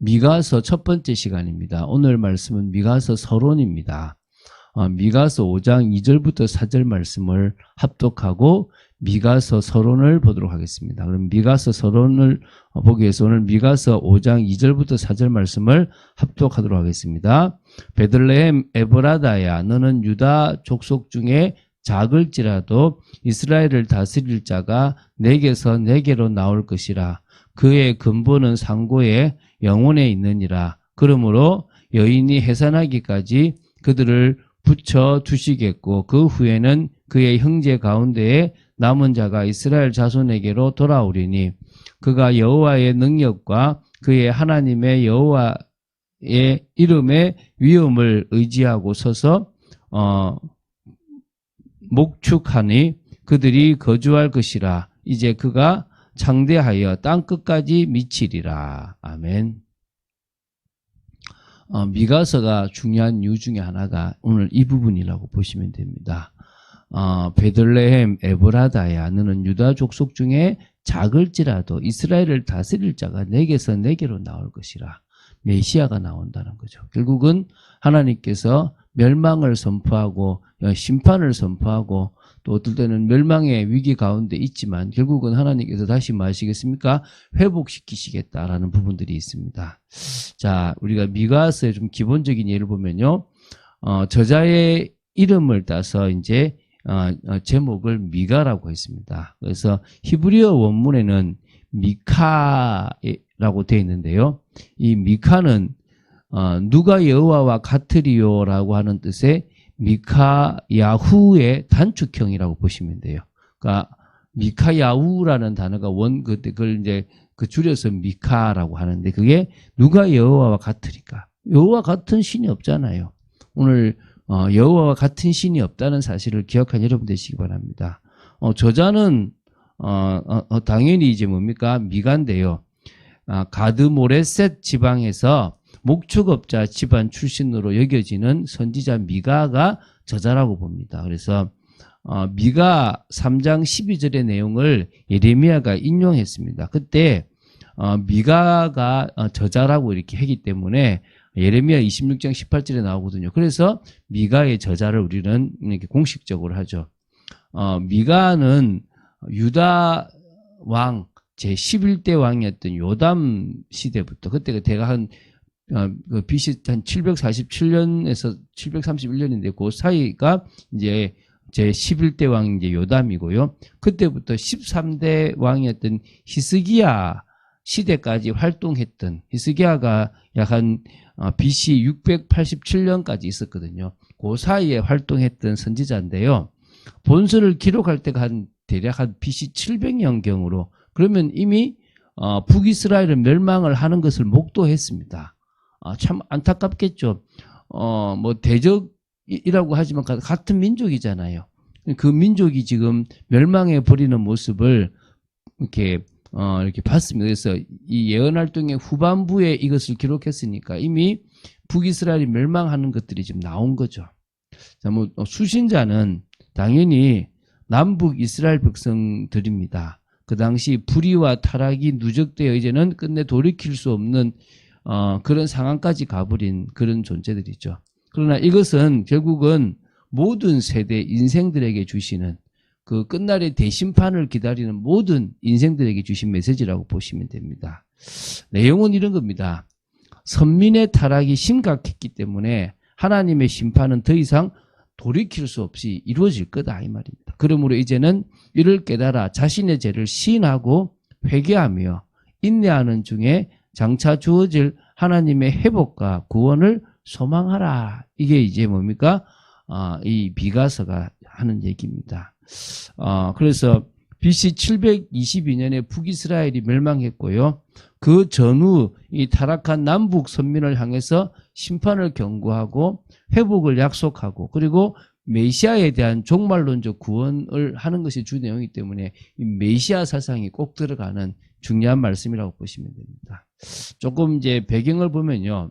미가서 첫 번째 시간입니다. 오늘 말씀은 미가서 서론입니다. 미가서 5장 2절부터 4절 말씀을 합독하고 미가서 서론을 보도록 하겠습니다. 그럼 미가서 서론을 보기 위해서 오늘 미가서 5장 2절부터 4절 말씀을 합독하도록 하겠습니다. 베들레헴 에브라다야, 너는 유다 족속 중에 작을지라도 이스라엘을 다스릴 자가 내게서 내게로 나올 것이라. 그의 근본은 상고에 영혼에 있느니라. 그러므로 여인이 해산하기까지 그들을 붙여 두시겠고 그 후에는 그의 형제 가운데에 남은 자가 이스라엘 자손에게로 돌아오리니 그가 여호와의 능력과 그의 하나님의 여호와의 이름의 위엄을 의지하고 서서 목축하니 그들이 거주할 것이라. 이제 그가 창대하여 땅끝까지 미치리라. 아멘. 미가서가 중요한 이유 중에 하나가 오늘 이 부분이라고 보시면 됩니다. 베들레헴 에브라다야, 너는 유다 족속 중에 작을지라도 이스라엘을 다스릴 자가 내게서 내게로 나올 것이라. 메시아가 나온다는 거죠. 결국은 하나님께서 멸망을 선포하고 심판을 선포하고 또 어떨 때는 멸망의 위기 가운데 있지만 결국은 하나님께서 다시 뭐 하시겠습니까? 회복시키시겠다라는 부분들이 있습니다. 자, 우리가 미가서의 좀 기본적인 예를 보면요. 저자의 이름을 따서 이제 제목을 미가라고 했습니다. 그래서 히브리어 원문에는 미카라고 되어 있는데요. 이 미카는 누가 여호와와 같으리요라고 하는 뜻의 미카야후의 단축형이라고 보시면 돼요. 그러니까 미카야후라는 단어가 그걸 이제 줄여서 미카라고 하는데 그게 누가 여호와와 같으리까? 여호와 같은 신이 없잖아요. 오늘 여호와와 같은 신이 없다는 사실을 기억한 여러분 되시기 바랍니다. 저자는 당연히 이제 뭡니까? 미가인데요. 가드 모레셋 지방에서 목축업자 집안 출신으로 여겨지는 선지자 미가가 저자라고 봅니다. 그래서 미가 3장 12절의 내용을 예레미야가 인용했습니다. 그때 미가가 저자라고 이렇게 하기 때문에 예레미야 26장 18절에 나오거든요. 그래서 미가의 저자를 우리는 이렇게 공식적으로 하죠. 미가는 유다 왕 제11대 왕이었던 요담 시대부터 그때가 대가 BC 한 747년에서 731년인데 그 사이가 이제 제 11대 왕이 이제 요담이고요. 그때부터 13대 왕이었던 히스기야 시대까지 활동했던 히스기야가 약 한 BC 687년까지 있었거든요. 그 사이에 활동했던 선지자인데요. 본서를 기록할 때가 대략 한 BC 700년경으로 그러면 이미 북이스라엘은 멸망을 하는 것을 목도했습니다. 참 안타깝겠죠. 뭐 대적이라고 하지만 같은 민족이잖아요. 그 민족이 지금 멸망해 버리는 모습을 이렇게 봤습니다. 그래서 이 예언 활동의 후반부에 이것을 기록했으니까 이미 북이스라엘이 멸망하는 것들이 지금 나온 거죠. 자, 뭐 수신자는 당연히 남북 이스라엘 백성들입니다. 그 당시 불의와 타락이 누적되어 이제는 끝내 돌이킬 수 없는 그런 상황까지 가버린 그런 존재들이죠. 그러나 이것은 결국은 모든 세대 인생들에게 주시는 그 끝날의 대심판을 기다리는 모든 인생들에게 주신 메시지라고 보시면 됩니다. 내용은 이런 겁니다. 선민의 타락이 심각했기 때문에 하나님의 심판은 더 이상 돌이킬 수 없이 이루어질 거다 이 말입니다. 그러므로 이제는 이를 깨달아 자신의 죄를 시인하고 회개하며 인내하는 중에 장차 주어질 하나님의 회복과 구원을 소망하라. 이게 이제 뭡니까? 이 미가서가 하는 얘기입니다. 그래서 BC 722년에 북이스라엘이 멸망했고요. 그 전후 이 타락한 남북 선민을 향해서 심판을 경고하고 회복을 약속하고 그리고 메시아에 대한 종말론적 구원을 하는 것이 주 내용이기 때문에 이 메시아 사상이 꼭 들어가는 중요한 말씀이라고 보시면 됩니다. 조금 이제 배경을 보면요.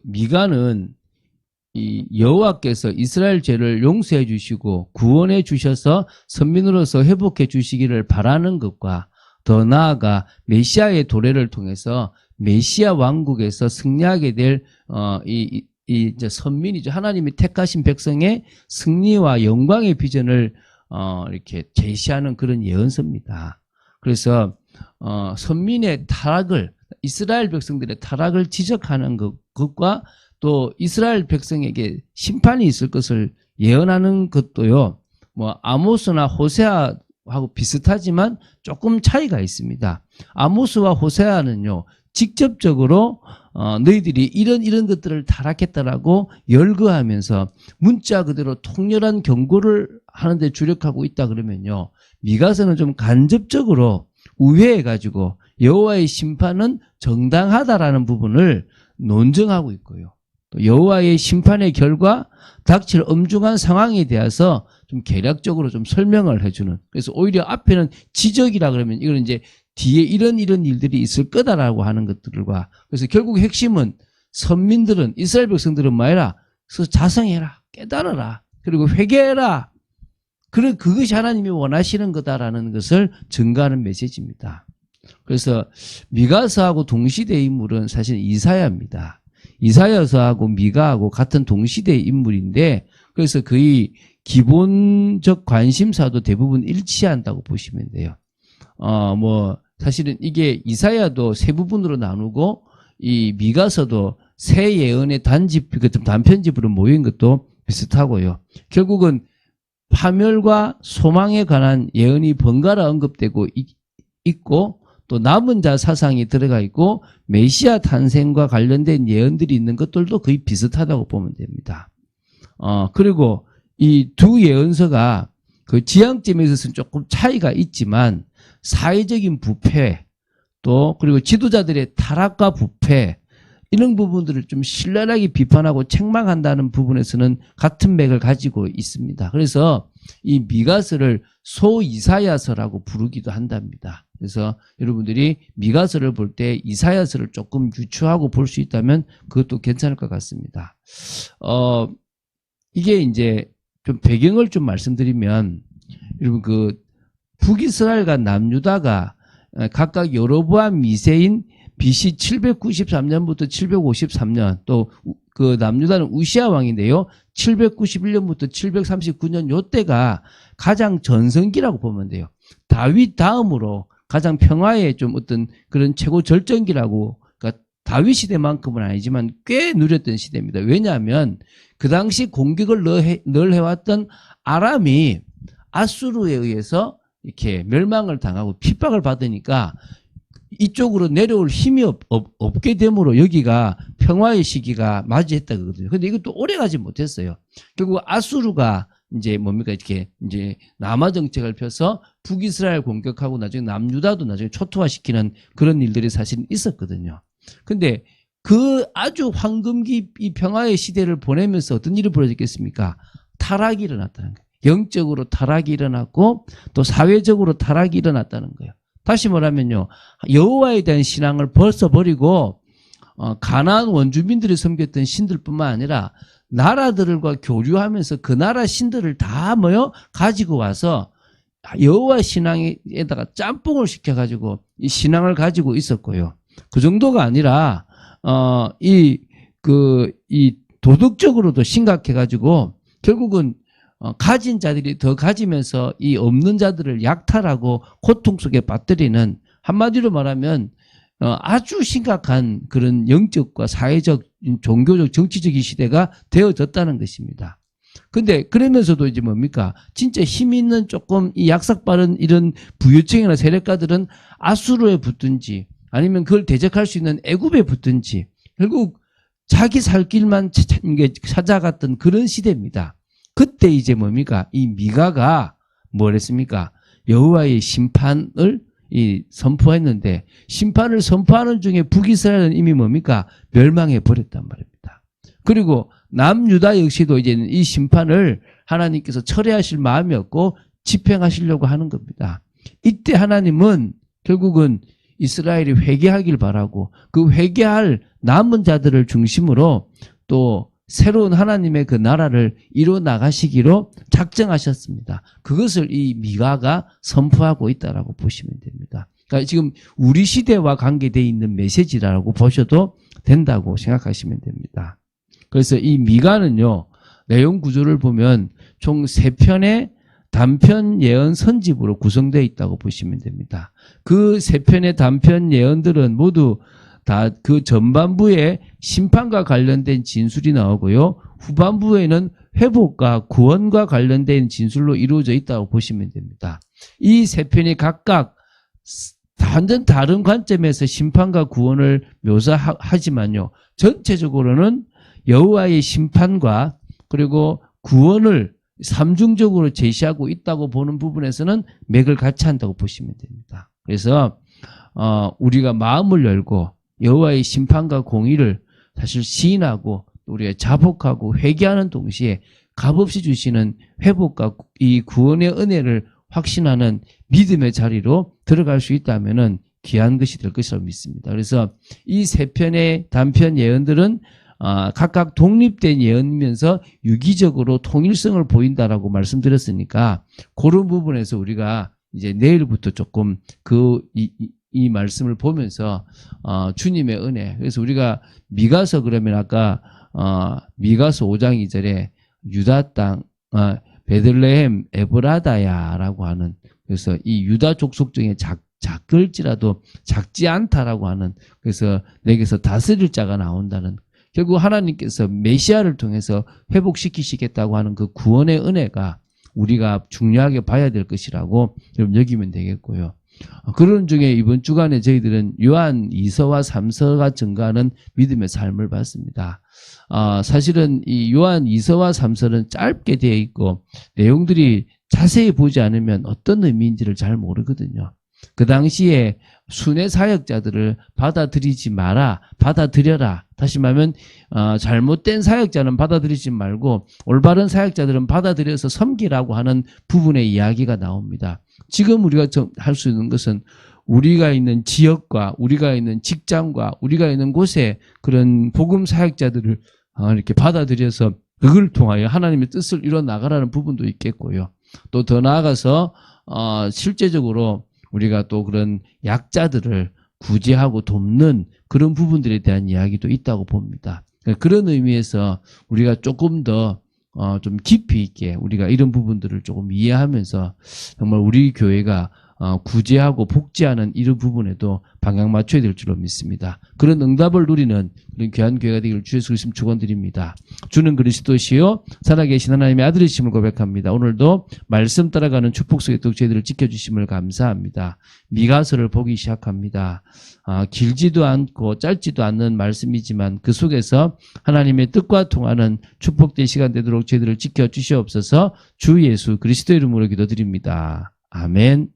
미가는 이 여호와께서 이스라엘 죄를 용서해 주시고 구원해 주셔서 선민으로서 회복해 주시기를 바라는 것과 더 나아가 메시아의 도래를 통해서 메시아 왕국에서 승리하게 될 이제 선민이죠. 하나님이 택하신 백성의 승리와 영광의 비전을 이렇게 제시하는 그런 예언서입니다. 그래서 선민의 타락을, 이스라엘 백성들의 타락을 지적하는 것과 또 이스라엘 백성에게 심판이 있을 것을 예언하는 것도요, 뭐 아모스나 호세아하고 비슷하지만 조금 차이가 있습니다. 아모스와 호세아는요, 직접적으로 너희들이 이런 것들을 타락했다라고 열거하면서 문자 그대로 통렬한 경고를 하는데 주력하고 있다 그러면요, 미가서는 좀 간접적으로 우회해가지고 여호와의 심판은 정당하다라는 부분을 논증하고 있고요. 또 여호와의 심판의 결과 닥칠 엄중한 상황에 대해서 좀 개략적으로 좀 설명을 해주는. 그래서 오히려 앞에는 지적이라 그러면 이거는 이제 뒤에 이런 일들이 있을 거다라고 하는 것들과, 그래서 결국 핵심은 선민들은, 이스라엘 백성들은 뭐해라? 그래서 자성해라, 깨달아라, 그리고 회개해라. 그것이 하나님이 원하시는 거다라는 것을 증거하는 메시지입니다. 그래서 미가서하고 동시대의 인물은 사실 이사야입니다. 이사야서하고 미가하고 같은 동시대의 인물인데, 그래서 거의 기본적 관심사도 대부분 일치한다고 보시면 돼요. 사실은 이게 이사야도 세 부분으로 나누고 이 미가서도 세 예언의 단편집으로 모인 것도 비슷하고요. 결국은 파멸과 소망에 관한 예언이 번갈아 언급되고 있고, 또 남은 자 사상이 들어가 있고, 메시아 탄생과 관련된 예언들이 있는 것들도 거의 비슷하다고 보면 됩니다. 그리고 이 두 예언서가 그 지향점에 있어서는 조금 차이가 있지만, 사회적인 부패, 또 그리고 지도자들의 타락과 부패, 이런 부분들을 좀 신랄하게 비판하고 책망한다는 부분에서는 같은 맥을 가지고 있습니다. 그래서 이 미가서를 소이사야서라고 부르기도 한답니다. 그래서 여러분들이 미가서를 볼 때 이사야서를 조금 유추하고 볼 수 있다면 그것도 괜찮을 것 같습니다. 이게 이제 좀 배경을 좀 말씀드리면, 여러분 북이스라엘과 남유다가 각각 여로보암 2세인 BC 793년부터 753년, 또 그 남유다는 우시아 왕인데요, 791년부터 739년 요때가 가장 전성기라고 보면 돼요. 다윗 다음으로 가장 평화의 좀 어떤 그런 최고 절정기라고, 그러니까 다윗 시대만큼은 아니지만 꽤 누렸던 시대입니다. 왜냐하면 그 당시 공격을 늘 해왔던 아람이 아수르에 의해서 이렇게 멸망을 당하고 핍박을 받으니까 이쪽으로 내려올 힘이 없게 되므로 여기가 평화의 시기가 맞이했다 그러거든요. 근데 이것도 오래 가지 못했어요. 결국 아수르가 이제 이렇게 이제 남하 정책을 펴서 북이스라엘 공격하고 나중에 남유다도 나중에 초토화시키는 그런 일들이 사실 있었거든요. 근데 그 아주 황금기 이 평화의 시대를 보내면서 어떤 일이 벌어졌겠습니까? 타락이 일어났다는 거예요. 영적으로 타락이 일어났고 또 사회적으로 타락이 일어났다는 거예요. 다시 말하면요, 여호와에 대한 신앙을 벌써 버리고 가나안 원주민들이 섬겼던 신들뿐만 아니라 나라들과 교류하면서 그 나라 신들을 다 가지고 와서 여호와 신앙에다가 짬뽕을 시켜가지고 이 신앙을 가지고 있었고요. 그 정도가 아니라 이 도덕적으로도 심각해가지고 결국은 가진 자들이 더 가지면서 이 없는 자들을 약탈하고 고통 속에 빠뜨리는, 한마디로 말하면 아주 심각한 그런 영적과 사회적, 종교적, 정치적인 시대가 되어졌다는 것입니다. 근데 그러면서도 이제 진짜 힘 있는 조금 이 약삭 빠른 이런 부유층이나 세력가들은 아수르에 붙든지 아니면 그걸 대적할 수 있는 애굽에 붙든지 결국 자기 살 길만 찾아갔던 그런 시대입니다. 그때 이제 이 미가가 뭘 했습니까? 여호와의 심판을 선포했는데, 심판을 선포하는 중에 북이스라엘은 이미 멸망해 버렸단 말입니다. 그리고 남유다 역시도 이제는 이 심판을 하나님께서 철회하실 마음이 없고 집행하시려고 하는 겁니다. 이때 하나님은 결국은 이스라엘이 회개하길 바라고 그 회개할 남은 자들을 중심으로 또 새로운 하나님의 그 나라를 이루어 나가시기로 작정하셨습니다. 그것을 이 미가가 선포하고 있다라고 보시면 됩니다. 그러니까 지금 우리 시대와 관계되어 있는 메시지라고 보셔도 된다고 생각하시면 됩니다. 그래서 이 미가는요, 내용 구조를 보면 총 3편의 단편 예언 선집으로 구성되어 있다고 보시면 됩니다. 그 3편의 단편 예언들은 모두 다 그 전반부에 심판과 관련된 진술이 나오고요. 후반부에는 회복과 구원과 관련된 진술로 이루어져 있다고 보시면 됩니다. 이 3편이 각각 완전 다른 관점에서 심판과 구원을 묘사하지만요. 전체적으로는 여호와의 심판과 그리고 구원을 삼중적으로 제시하고 있다고 보는 부분에서는 맥을 같이 한다고 보시면 됩니다. 그래서 우리가 마음을 열고 여호와의 심판과 공의를 사실 시인하고 우리가 자복하고 회개하는 동시에 값없이 주시는 회복과 이 구원의 은혜를 확신하는 믿음의 자리로 들어갈 수 있다면은 귀한 것이 될 것이라고 믿습니다. 그래서 이 3편의 단편 예언들은 각각 독립된 예언이면서 유기적으로 통일성을 보인다라고 말씀드렸으니까 그런 부분에서 우리가 이제 내일부터 조금 이 말씀을 보면서 주님의 은혜. 그래서 우리가 미가서 그러면 아까 미가서 5장 2절에 유다 땅 베들레헴 에브라다야라고 하는, 그래서 이 유다 족속 중에 작을지라도 작지 않다라고 하는, 그래서 내게서 다스릴 자가 나온다는, 결국 하나님께서 메시아를 통해서 회복시키시겠다고 하는 그 구원의 은혜가 우리가 중요하게 봐야 될 것이라고 여러분 여기면 되겠고요. 그런 중에 이번 주간에 저희들은 요한 2서와 3서가 증가하는 믿음의 삶을 봤습니다. 사실은 이 요한 2서와 3서는 짧게 되어 있고 내용들이 자세히 보지 않으면 어떤 의미인지를 잘 모르거든요. 그 당시에 순회 사역자들을 받아들이지 마라, 받아들여라. 다시 말하면 잘못된 사역자는 받아들이지 말고 올바른 사역자들은 받아들여서 섬기라고 하는 부분의 이야기가 나옵니다. 지금 우리가 할 수 있는 것은 우리가 있는 지역과 우리가 있는 직장과 우리가 있는 곳에 그런 복음 사역자들을 이렇게 받아들여서 그걸 통하여 하나님의 뜻을 이뤄 나가라는 부분도 있겠고요. 또 더 나아가서 실제적으로 우리가 또 그런 약자들을 구제하고 돕는 그런 부분들에 대한 이야기도 있다고 봅니다. 그런 의미에서 우리가 조금 더 좀 깊이 있게 우리가 이런 부분들을 조금 이해하면서 정말 우리 교회가 구제하고 복지하는 이런 부분에도 방향 맞춰야 될 줄로 믿습니다. 그런 응답을 누리는 그런 귀한 교회가 되기를 주 예수 그리스도 축원드립니다. 주는 그리스도시요 살아계신 하나님의 아들이심을 고백합니다. 오늘도 말씀 따라가는 축복 속에 또 저희들을 지켜주심을 감사합니다. 미가서를 보기 시작합니다. 길지도 않고 짧지도 않는 말씀이지만 그 속에서 하나님의 뜻과 통하는 축복된 시간 되도록 저희들을 지켜주시옵소서. 주 예수 그리스도 이름으로 기도드립니다. 아멘.